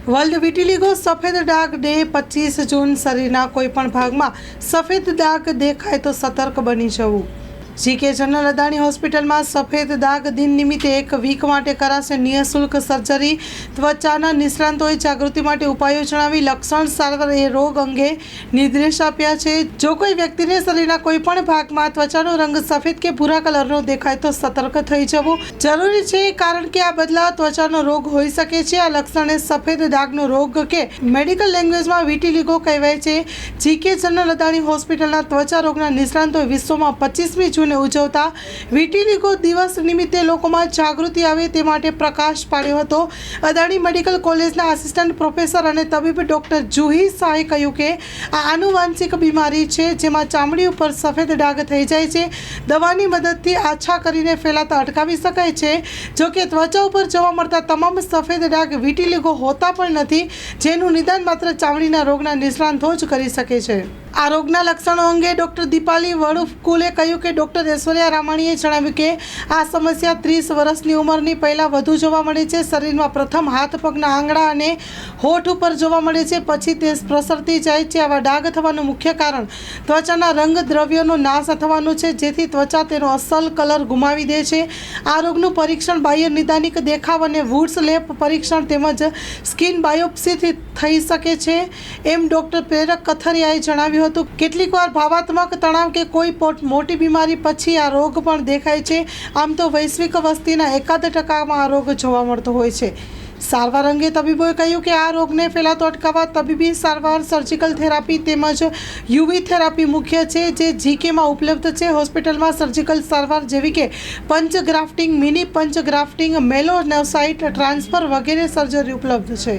World વિટિલિગો સફેદ ડાઘ day 25 જૂન શરીરના કોઈપણ ભાગમાં સફેદ ડાઘ દેખાય તો સતર્ક બની જવું। જીકે જનરલ અદાણી હોસ્પિટલમાં સફેદ ડાઘ દિન નિમિત્તે એક વીક માટે કરાશે નિઃશુલ્ક સર્જરી। ત્વચાના નિષ્ણાતોએ જાગૃતિ માટે ઉપાયો જણાવી લક્ષણ સારવાર એ રોગ અંગે નિર્દેશ આપ્યા છે। જો કોઈ વ્યક્તિને શરીરના કોઈપણ ભાગમાં ત્વચાનો રંગ સફેદ કે ભૂરા કલરનો દેખાય તો સતર્ક થઈ જવું જરૂરી છે, કારણ કે આ બદલાવ ત્વચાનો રોગ હોઈ શકે છે। આ લક્ષણને સફેદ ડાઘનો રોગ કે મેડિકલ લેંગ્વેજમાં વિટિલિગો કહેવાય છે। જીકે જનરલ અદાણી હોસ્પિટલના ત્વચા રોગના નિષ્ણાતોએ વિશ્વમાં 25મી જૂને ઉજવતા વિટિલિગો દિવસ નિમિત્તે લોકોમાં જાગૃતિ આવે તે માટે પ્રકાશ પાડ્યો હતો। અદાણી મેડિકલ કોલેજના આસિસ્ટન્ટ પ્રોફેસર અને તબીબ ડોક્ટર જુહી શાહે કહ્યું કે આ આનુવાંશિક બીમારી છે જેમાં ચામડી ઉપર સફેદ ડાઘ થઈ જાય છે। દવાની મદદથી આછા કરીને ફેલાતા અટકાવી શકાય છે। જો કે ત્વચા ઉપર જોવા મળતા તમામ સફેદ ડાઘ વિટિલિગો હોતા પણ નથી, જેનું નિદાન માત્ર ચામડીના રોગના નિષ્ણાતો જ કરી શકે છે। આ રોગના લક્ષણો અંગે ડૉક્ટર દીપાલી વડુકુલે કહ્યું કે ડૉક્ટર ઐશ્વર્યા રામાણીએ જણાવ્યું કે આ સમસ્યા 30 વર્ષની ઉંમરની પહેલાં વધુ જોવા મળે છે। શરીરમાં પ્રથમ હાથ પગના આંગળા અને હોઠ ઉપર જોવા મળે છે, પછી તે પ્રસરતી જાય છે। આવા ડાઘ થવાનું મુખ્ય કારણ ત્વચાના રંગ દ્રવ્યોનો નાશ થવાનું છે, જેથી ત્વચા તેનો અસલ કલર ગુમાવી દે છે। આ રોગનું પરીક્ષણ બાહ્ય નિદાનિક દેખાવ અને વુડ્સ લેબ પરીક્ષણ તેમજ સ્કિન બાયોપ્સીથી થઈ શકે છે, એમ ડૉક્ટર પ્રેરક કથરિયાએ જણાવ્યું હતું। કેટલીકવાર ભાવાત્મક તણાવ કે કોઈ મોટી બીમારી પછી આ રોગ પણ દેખાય છે। આમ તો વૈશ્વિક વસ્તીના 1% આ રોગ જોવા મળતો હોય છે। સારવાર અંગે તબીબોએ કહ્યું કે આ રોગને ફેલાતો અટકાવવા તબીબી સારવાર, સર્જિકલ થેરાપી તેમજ યુવી થેરાપી મુખ્ય છે, જે જીકેમાં ઉપલબ્ધ છે। હોસ્પિટલમાં સર્જિકલ સારવાર જેવી કે પંચ ગ્રાફ્ટિંગ, મિની પંચ ગ્રાફ્ટિંગ, મેલોનોસાઇટ ટ્રાન્સફર વગેરે સર્જરી ઉપલબ્ધ છે।